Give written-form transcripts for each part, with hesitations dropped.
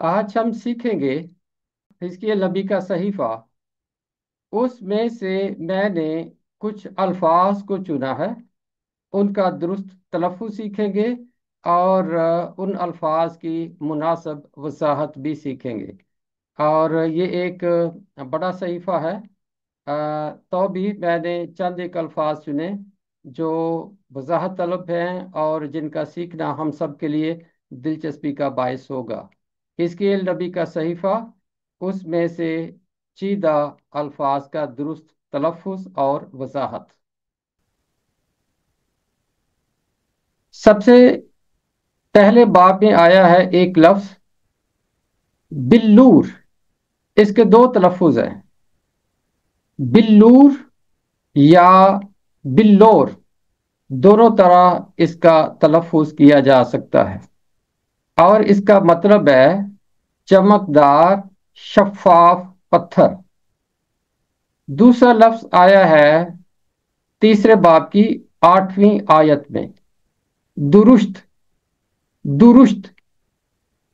آج ہم سیکھیں گے حزقیل نبی کا صحیفہ۔ اس میں سے میں نے کچھ الفاظ کو چنا ہے، ان کا درست تلفظ سیکھیں گے اور ان الفاظ کی مناسب وضاحت بھی سیکھیں گے۔ اور یہ ایک بڑا صحیفہ ہے، تو بھی میں نے چند ایک الفاظ چنے جو وضاحت طلب ہیں اور جن کا سیکھنا ہم سب کے لیے دلچسپی کا باعث ہوگا۔ حزقیل نبی کا صحیفہ، اس میں سے چیدہ الفاظ کا درست تلفظ اور وضاحت۔ سب سے پہلے باب میں آیا ہے ایک لفظ بلور۔ اس کے دو تلفظ ہیں، بلور یا بلور، دونوں طرح اس کا تلفظ کیا جا سکتا ہے، اور اس کا مطلب ہے چمکدار شفاف پتھر۔ دوسرا لفظ آیا ہے تیسرے باب کی 8ویں آیت میں، درشت۔ درشت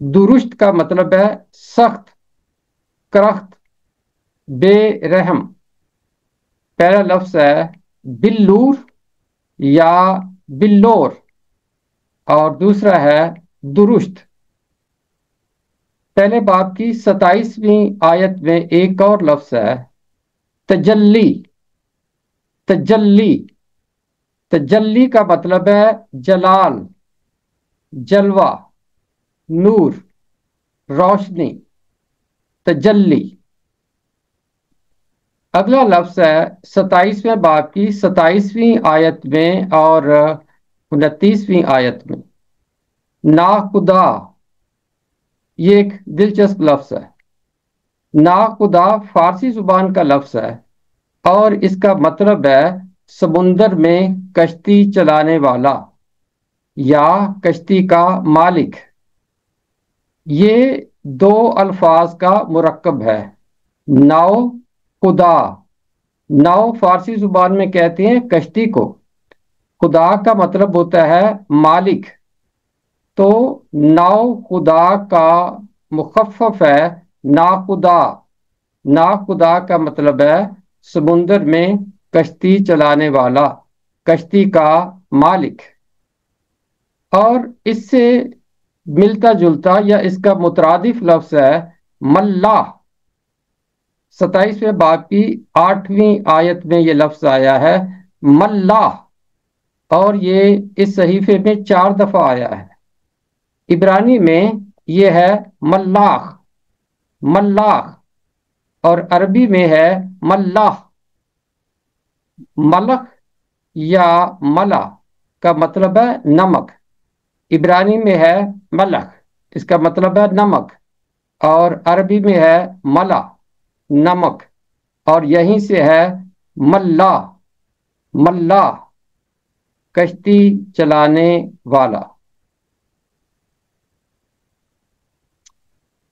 درشت کا مطلب ہے سخت، کرخت، بے رحم۔ پہلا لفظ ہے بلور یا بلور اور دوسرا ہے درشت۔ پہلے باب کی 27ویں آیت میں ایک اور لفظ ہے تجلی۔ تجلی تجلی کا مطلب ہے جلال، جلوہ، نور، روشنی، تجلی۔ اگلا لفظ ہے 27ویں باب کی 27ویں آیت میں اور 29ویں آیت میں، ناخدا۔ یہ ایک دلچسپ لفظ ہے۔ ناخدا فارسی زبان کا لفظ ہے اور اس کا مطلب ہے سمندر میں کشتی چلانے والا یا کشتی کا مالک۔ یہ دو الفاظ کا مرکب ہے، ناؤ خدا۔ ناؤ فارسی زبان میں کہتے ہیں کشتی کو، خدا کا مطلب ہوتا ہے مالک، تو ناؤ خدا کا مخفف ہے ناخدا۔ ناخدا کا مطلب ہے سمندر میں کشتی چلانے والا، کشتی کا مالک۔ اور اس سے ملتا جلتا یا اس کا مترادف لفظ ہے ملاح۔ 27ویں باب کی 8ویں آیت میں یہ لفظ آیا ہے ملاح، اور یہ اس صحیفے میں 4 دفعہ آیا ہے۔ عبرانی میں یہ ہے ملاح، ملاح، اور عربی میں ہے ملاح۔ ملخ یا ملا کا مطلب ہے نمک، عبرانی میں ہے ملخ، اس کا مطلب ہے نمک، اور عربی میں ہے ملا، نمک، اور یہیں سے ہے ملا، ملا، کشتی چلانے والا۔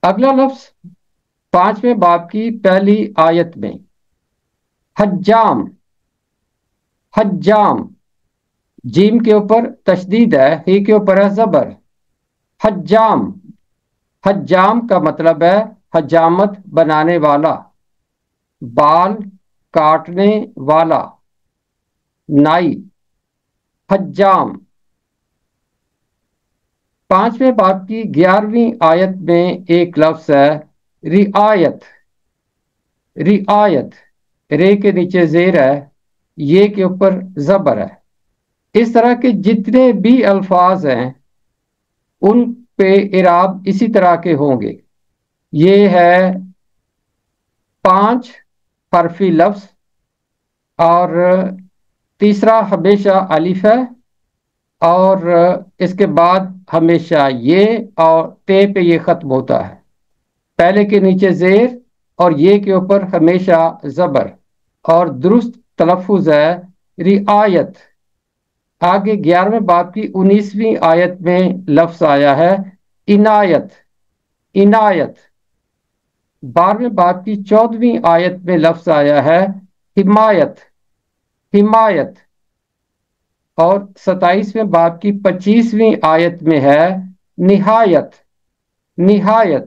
اگلا لفظ 5ویں باب کی پہلی آیت میں، حجام۔ حجام، جیم کے اوپر تشدید ہے، ہی کے اوپر ہے زبر، حجام۔ حجام کا مطلب ہے حجامت بنانے والا، بال کاٹنے والا، نائی، حجام۔ 5ویں باب کی 11ویں آیت میں ایک لفظ ہے رعایت۔ رعایت، رے کے نیچے زیر ہے، یہ کے اوپر زبر ہے۔ اس طرح کے جتنے بھی الفاظ ہیں ان پہ اعراب اسی طرح کے ہوں گے۔ یہ ہے 5 حرفی لفظ، اور تیسرا ہمیشہ الف ہے، اور اس کے بعد ہمیشہ یہ اور تے پہ یہ ختم ہوتا ہے، پہلے کے نیچے زیر اور یہ کے اوپر ہمیشہ زبر، اور درست تلفظ ہے رعایت۔ آگے 11ویں باب کی 19ویں آیت میں لفظ آیا ہے عنایت، عنایت۔ 12ویں باب کی 14ویں آیت میں لفظ آیا ہے حمایت، حمایت، اور 27ویں باب کی 25ویں آیت میں ہے نہایت، نہایت۔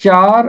4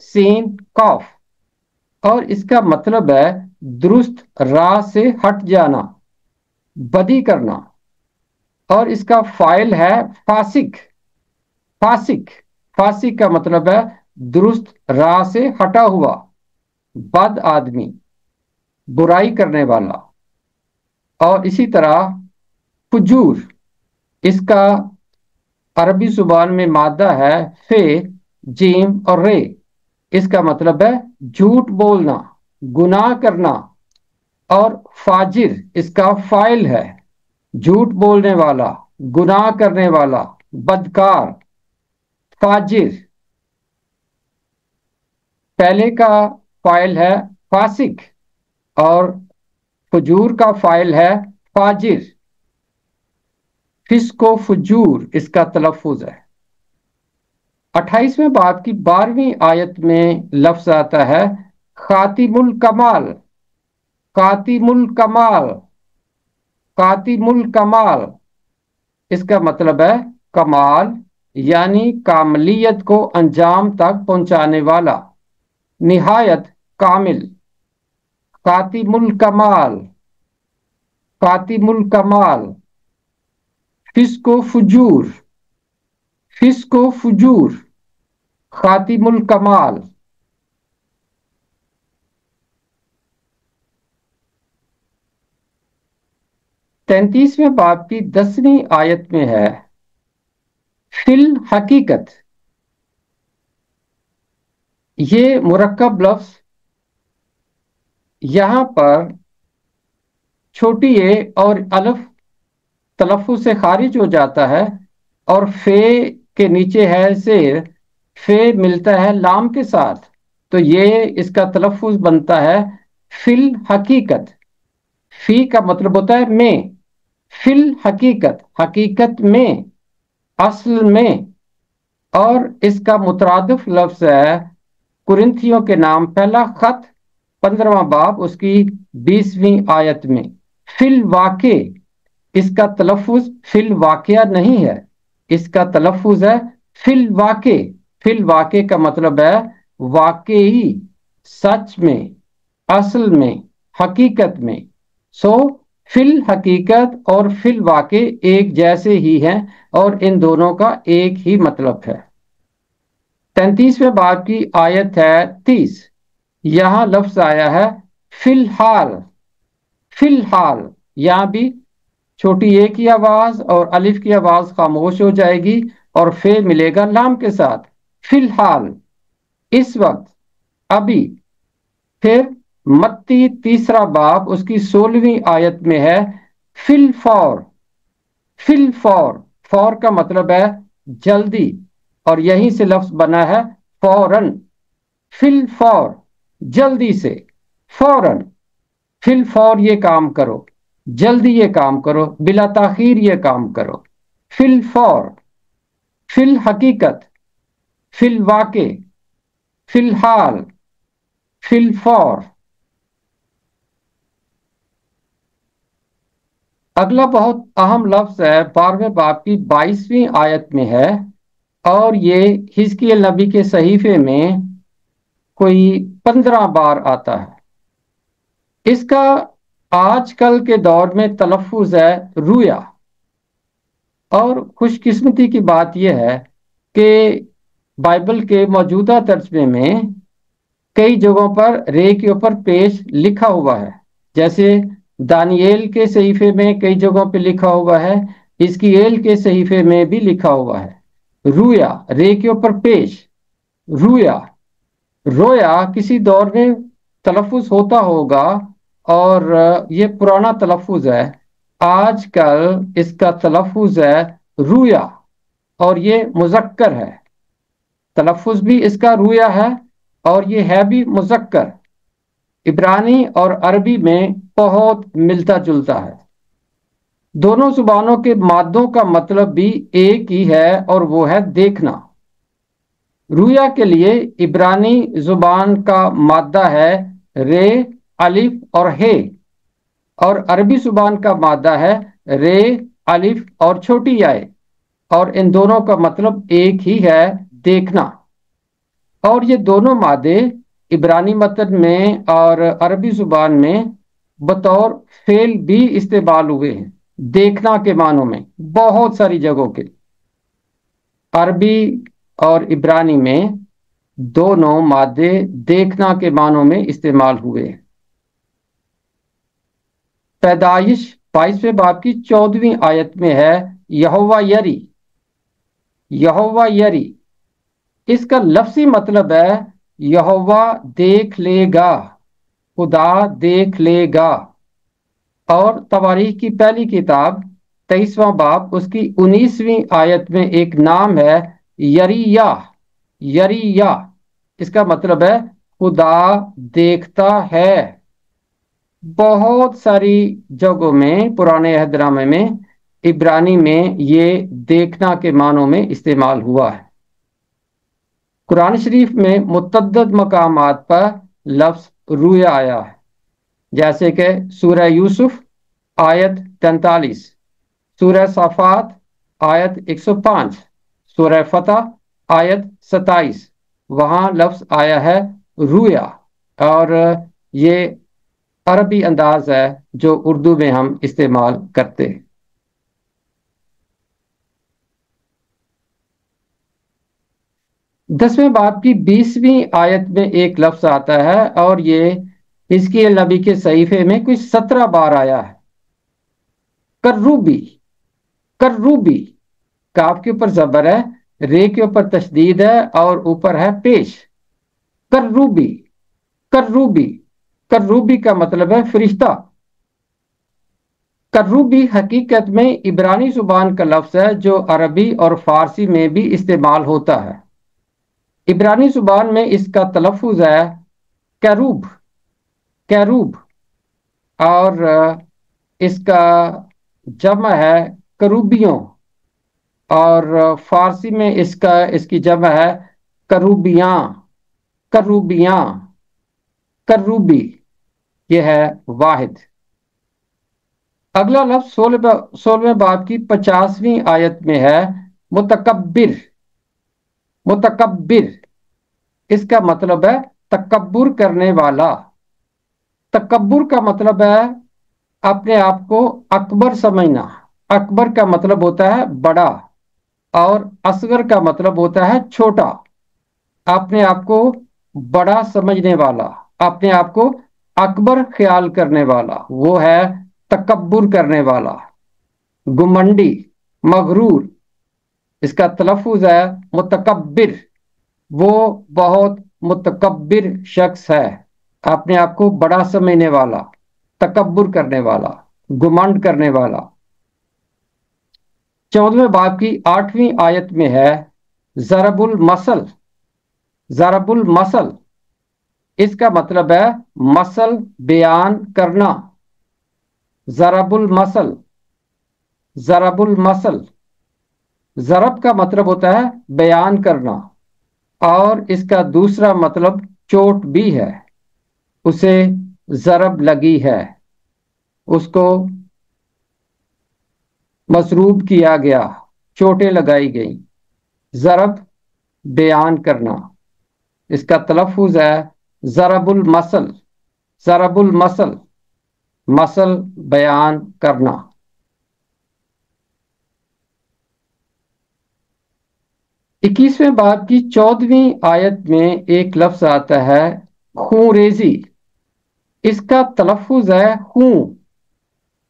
سین قاف، اور اس کا مطلب ہے درست راہ سے ہٹ جانا، بدی کرنا، اور اس کا فاعل ہے فاسق۔ فاسق، فاسق کا مطلب ہے درست راہ سے ہٹا ہوا، بد آدمی، برائی کرنے والا۔ اور اسی طرح فجور، اس کا عربی زبان میں مادہ ہے فے، جیم اور رے۔ اس کا مطلب ہے جھوٹ بولنا، گناہ کرنا۔ اور فاجر اس کا فاعل ہے، جھوٹ بولنے والا، گناہ کرنے والا، بدکار، فاجر۔ پہلے کا فاعل ہے فاسق اور فجور کا فاعل ہے فاجر۔ فسق و فجور اس کا تلفظ ہے۔ 28ویں باب کی 12ویں آیت میں لفظ آتا ہے خاتم الکمال، خاتم الکمال، خاتم الکمال۔ اس کا مطلب ہے کمال، یعنی کاملیت کو انجام تک پہنچانے والا، نہایت کامل۔ خاتم الکمال، خاتم الکمال۔ فسق و فجور، فسق و فجور، خاتم الکمال۔ 33ویں باب کی 10ویں آیت میں ہے فی الحقیقت۔ یہ مرکب لفظ یہاں پر چھوٹی اے اور الف تلفظ سے خارج ہو جاتا ہے، اور فے کے نیچے ہے زیر، فے ملتا ہے لام کے ساتھ، تو یہ اس کا تلفظ بنتا ہے فی الحقیقت۔ فی کا مطلب ہوتا ہے میں، فی الحقیقت، حقیقت میں، اصل میں۔ اور اس کا مترادف لفظ ہے کرنتھیوں کے نام پہلا خط 15واں باب اس کی 20ویں آیت میں فی الواقع۔ اس کا تلفظ فی الواقعہ نہیں ہے، اس کا تلفظ ہے فی الواقع۔ فی الواقع کا مطلب ہے واقعی، سچ میں، اصل میں، حقیقت میں۔ فی الحقیقت اور فی الواقع ایک جیسے ہی ہیں، اور ان دونوں کا ایک ہی مطلب ہے۔ 33ویں باب کی آیت ہے 30۔ یہاں لفظ آیا ہے فی الحال، فی الحال۔ یہاں بھی چھوٹی اے کی آواز اور الف کی آواز خاموش ہو جائے گی، اور فے ملے گا لام کے ساتھ، فی الحال، اس وقت، ابھی۔ پھر متی 3 باب اس کی 16ویں آیت میں ہے فی الفور، فی الفور۔ فور کا مطلب ہے جلدی، اور یہیں سے لفظ بنا ہے فوراً۔ فی الفور، جلدی سے، فوراً۔ فی الفور یہ کام کرو، جلدی یہ کام کرو، بلا تاخیر یہ کام کرو۔ فی الفور، فی الحقیقت، فی الواقع، فی الحال، فی الفور۔ اگلا بہت اہم لفظ ہے 12ویں باب کی 22ویں آیت میں ہے، اور یہ حزقیل نبی کے صحیفے میں کوئی 15 بار آتا ہے۔ اس کا آج کل کے دور میں تلفظ ہے رویا۔ اور خوش قسمتی کی بات یہ ہے کہ بائبل کے موجودہ ترجمے میں کئی جگہوں پر رے کے اوپر پیش لکھا ہوا ہے، جیسے دانییل کے صحیفے میں کئی جگہوں پہ لکھا ہوا ہے، حزقیل کے صحیفے میں بھی لکھا ہوا ہے رویا، رے کے اوپر پیش، رویا۔ رویا کسی دور میں تلفظ ہوتا ہوگا، اور یہ پرانا تلفظ ہے۔ آج کل اس کا تلفظ ہے رویا، اور یہ مذکر ہے۔ تلفظ بھی اس کا رویا ہے، اور یہ ہے بھی مذکر۔ عبرانی اور عربی میں بہت ملتا جلتا ہے۔ دونوں زبانوں کے مادوں کا مطلب بھی ایک ہی ہے، اور وہ ہے دیکھنا۔ رویا کے لیے عبرانی زبان کا مادہ ہے رے، الف اور ہے، اور عربی زبان کا مادہ ہے رے، الف اور چھوٹی آئے، اور ان دونوں کا مطلب ایک ہی ہے، دیکھنا۔ اور یہ دونوں مادے عبرانی متن میں اور عربی زبان میں بطور فعل بھی استعمال ہوئے ہیں، دیکھنا کے معنوں میں بہت ساری جگہوں کے۔ عربی اور عبرانی میں دونوں مادے دیکھنا کے معنوں میں استعمال ہوئے ہیں۔ پیدائش 22ویں باب کی 14ویں آیت میں ہے یہوہ یری، یہوہ یری، اس کا لفظی مطلب ہے یہوہ دیکھ لے گا، خدا دیکھ لے گا۔ اور تواریخ کی پہلی کتاب 23واں باب اس کی 19ویں آیت میں ایک نام ہے یریہ، یریہ، اس کا مطلب ہے خدا دیکھتا ہے۔ بہت ساری جگہوں میں پرانے عہد نامے میں عبرانی میں یہ دیکھنا کے معنوں میں استعمال ہوا ہے۔ قرآن شریف میں متعدد مقامات پر لفظ رویا آیا ہے، جیسے کہ سورہ یوسف آیت 43، سورہ صافات آیت 105، سورہ فتح آیت 27، وہاں لفظ آیا ہے رویا، اور یہ عربی انداز ہے جو اردو میں ہم استعمال کرتے ہیں۔ 10ویں باب کی 20ویں آیت میں ایک لفظ آتا ہے، اور یہ حزقیل نبی کے صحیفے میں کچھ 17 بار آیا ہے۔ کروبی، کروبی، کاف کے اوپر زبر ہے، رے کے اوپر تشدید ہے، اور اوپر ہے پیش۔ کروبی، کروبی، کروبی کا مطلب ہے فرشتہ۔ کروبی حقیقت میں عبرانی زبان کا لفظ ہے جو عربی اور فارسی میں بھی استعمال ہوتا ہے۔ عبرانی زبان میں اس کا تلفظ ہے کیروب، کیروب، اور اس کا جمع ہے کروبیوں، اور فارسی میں اس کی جمع ہے کروبیاں، کروبیاں، کروبی، یہ ہے واحد۔ اگلا لفظ 16ویں باب کی 50ویں آیت میں ہے متکبر، متکبر، اس کا مطلب ہے تکبر کرنے والا۔ تکبر کا مطلب ہے اپنے آپ کو اکبر سمجھنا۔ اکبر کا مطلب ہوتا ہے بڑا، اور اصغر کا مطلب ہوتا ہے چھوٹا۔ اپنے آپ کو بڑا سمجھنے والا، اپنے آپ کو اکبر خیال کرنے والا، وہ ہے تکبر کرنے والا۔ گمنڈی، مغرور، اس کا تلفظ ہے متکبر، وہ بہت متکبر شخص ہے، اپنے آپ کو بڑا سمجھنے والا، تکبر کرنے والا، گمنڈ کرنے والا۔ 14ویں باب کی 8ویں آیت میں ہے ضرب المثل، ضرب المثل، اس کا مطلب ہے مثل بیان کرنا۔ ضرب المثل، ضرب المثل، ضرب کا مطلب ہوتا ہے بیان کرنا، اور اس کا دوسرا مطلب چوٹ بھی ہے۔ اسے ضرب لگی ہے، اس کو مضروب کیا گیا، چوٹیں لگائی گئیں۔ ضرب بیان کرنا، اس کا تلفظ ہے ضرب المثل، ضرب المثل، مثل بیان کرنا۔ 21ویں باب کی 14ویں آیت میں ایک لفظ آتا ہے خون ریزی، اس کا تلفظ ہے خون۔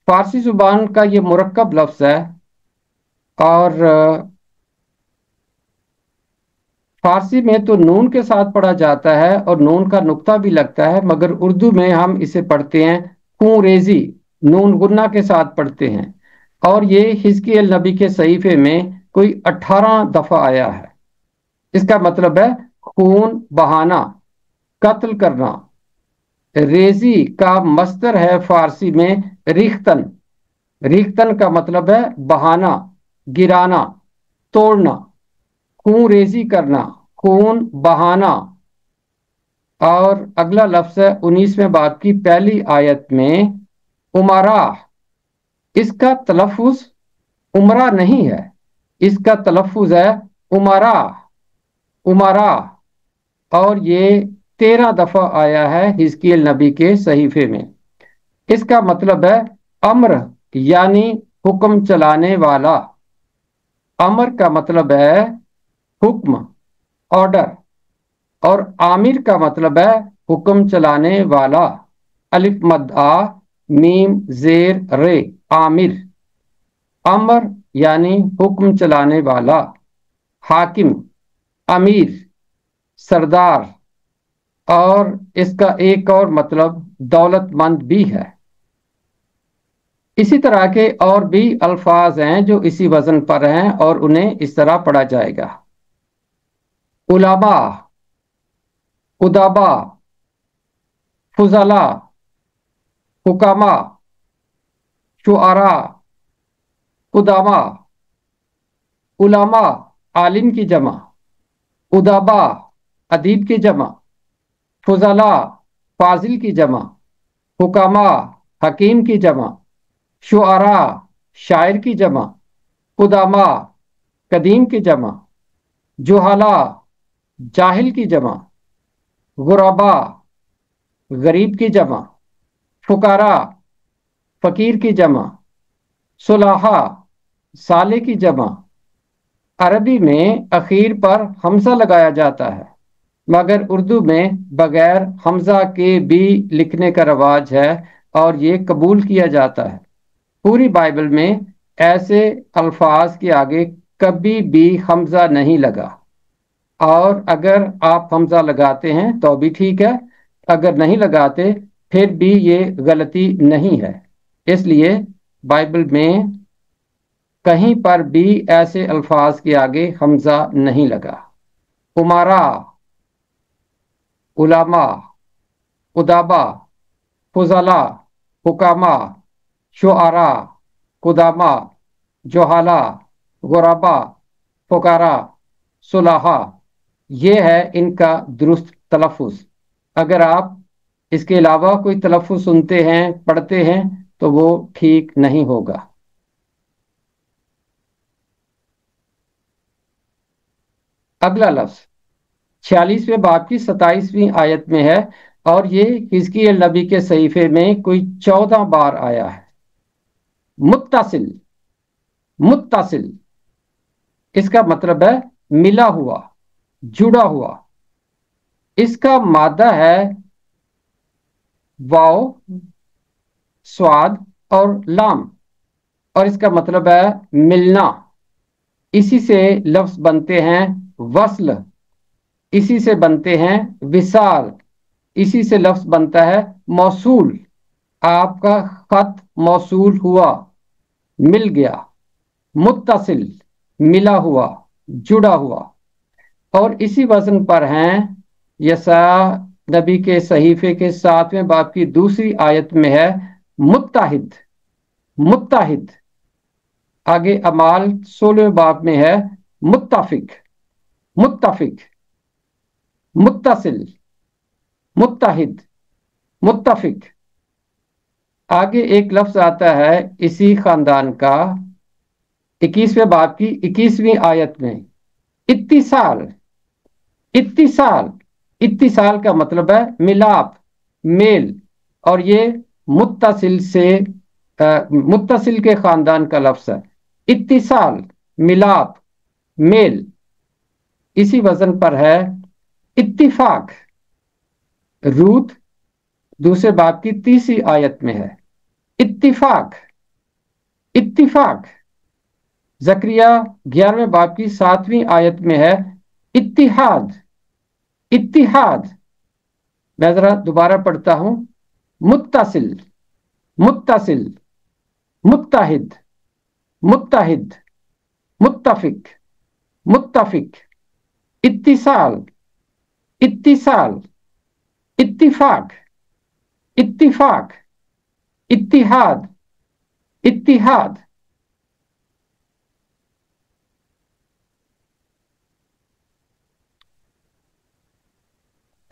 فارسی زبان کا یہ مرکب لفظ ہے، اور فارسی میں تو نون کے ساتھ پڑھا جاتا ہے اور نون کا نقطہ بھی لگتا ہے، مگر اردو میں ہم اسے پڑھتے ہیں خون ریزی، نون غنہ کے ساتھ پڑھتے ہیں، اور یہ حزقیل نبی کے صحیفے میں کوئی 18 دفعہ آیا ہے۔ اس کا مطلب ہے خون بہانا، قتل کرنا۔ ریزی کا مصدر ہے فارسی میں ریختن، ریختن کا مطلب ہے بہانا، گرانا، توڑنا۔ خون ریزی کرنا، خون بہانا۔ اور اگلا لفظ ہے 19ویں باب کی پہلی آیت میں امرا، اس کا تلفظ عمرہ نہیں ہے، اس کا تلفظ ہے امرا، امرا۔ اور یہ 13 دفعہ آیا ہے حزقیل نبی کے صحیفے میں۔ اس کا مطلب ہے امر یعنی حکم چلانے والا۔ امر کا مطلب ہے حکم، آرڈر، اور عامر کا مطلب ہے حکم چلانے والا۔ الف مد آ میم زیر رے، عامر۔ امر یعنی حکم چلانے والا، حاکم، امیر، سردار، اور اس کا ایک اور مطلب دولت مند بھی ہے۔ اسی طرح کے اور بھی الفاظ ہیں جو اسی وزن پر ہیں اور انہیں اس طرح پڑھا جائے گا: علماء، ادبا، فضلاء، حکماء، شعراء، قداماء۔ علماء عالم کی جمع، ادبا ادیب کی جمع، فضلاء فاضل کی جمع، حکماء حکیم کی جمع، شعراء شاعر کی جمع، قداماء قدیم کی جمع، جہلاء جاہل کی جمع، غرباء غریب کی جمع، فقراء فقیر کی جمع، صلحاء صالح کی جمع۔ عربی میں اخیر پر حمزہ لگایا جاتا ہے، مگر اردو میں بغیر حمزہ کے بھی لکھنے کا رواج ہے اور یہ قبول کیا جاتا ہے۔ پوری بائبل میں ایسے الفاظ کے آگے کبھی بھی حمزہ نہیں لگا، اور اگر آپ حمزہ لگاتے ہیں تو بھی ٹھیک ہے، اگر نہیں لگاتے پھر بھی یہ غلطی نہیں ہے۔ اس لیے بائبل میں کہیں پر بھی ایسے الفاظ کے آگے حمزہ نہیں لگا۔ امراء، علماء، ادبا، فضلاء، حکماء، شعراء، قداماء، جہلاء، غرباء، فقراء، صلحاء، یہ ہے ان کا درست تلفظ۔ اگر آپ اس کے علاوہ کوئی تلفظ سنتے ہیں، پڑھتے ہیں تو وہ ٹھیک نہیں ہوگا۔ اگلا لفظ 46ویں باب کی 27ویں آیت میں ہے اور یہ حزقیل نبی کے صحیفے میں کوئی 14 بار آیا ہے۔ متصل، متصل اس کا مطلب ہے ملا ہوا، جڑا ہوا۔ اس کا مادہ ہے واو، سواد اور لام، اور اس کا مطلب ہے ملنا۔ اسی سے لفظ بنتے ہیں وصل، اسی سے بنتے ہیں وصال، اسی سے لفظ بنتا ہے موصول۔ آپ کا خط موصول ہوا، مل گیا۔ متصل ملا ہوا، جڑا ہوا۔ اور اسی وزن پر ہیں یساع نبی کے صحیفے کے 7ویں باب کی دوسری آیت میں ہے متحد، متحد۔ آگے اعمال 16ویں باب میں ہے متفق، متفق، متصل، متحد، متفق۔ آگے ایک لفظ آتا ہے اسی خاندان کا 21ویں باب کی 21ویں آیت میں، اتصال، اتصال۔ اتصال کا مطلب ہے ملاپ، میل، اور یہ متصل سے متصل کے خاندان کا لفظ ہے۔ اتصال ملاپ، میل۔ اسی وزن پر ہے اتفاق۔ روت دوسرے باب کی 3ری آیت میں ہے اتفاق، اتفاق۔ زکریا 11ویں باب کی 7ویں آیت میں ہے اتحاد، اتحاد۔ میں ذرا دوبارہ پڑھتا ہوں، متصل، متصل، متحد، متحد، متفق، متفق، اتصال، اتصال، اتفاق، اتفاق، اتحاد، اتحاد۔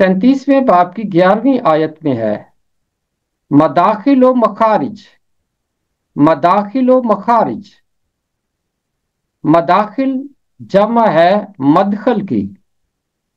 تینتیسویں باب کی 11ویں آیت میں ہے مداخل و مخارج، مداخل و مخارج۔ مداخل جمع ہے مدخل کی،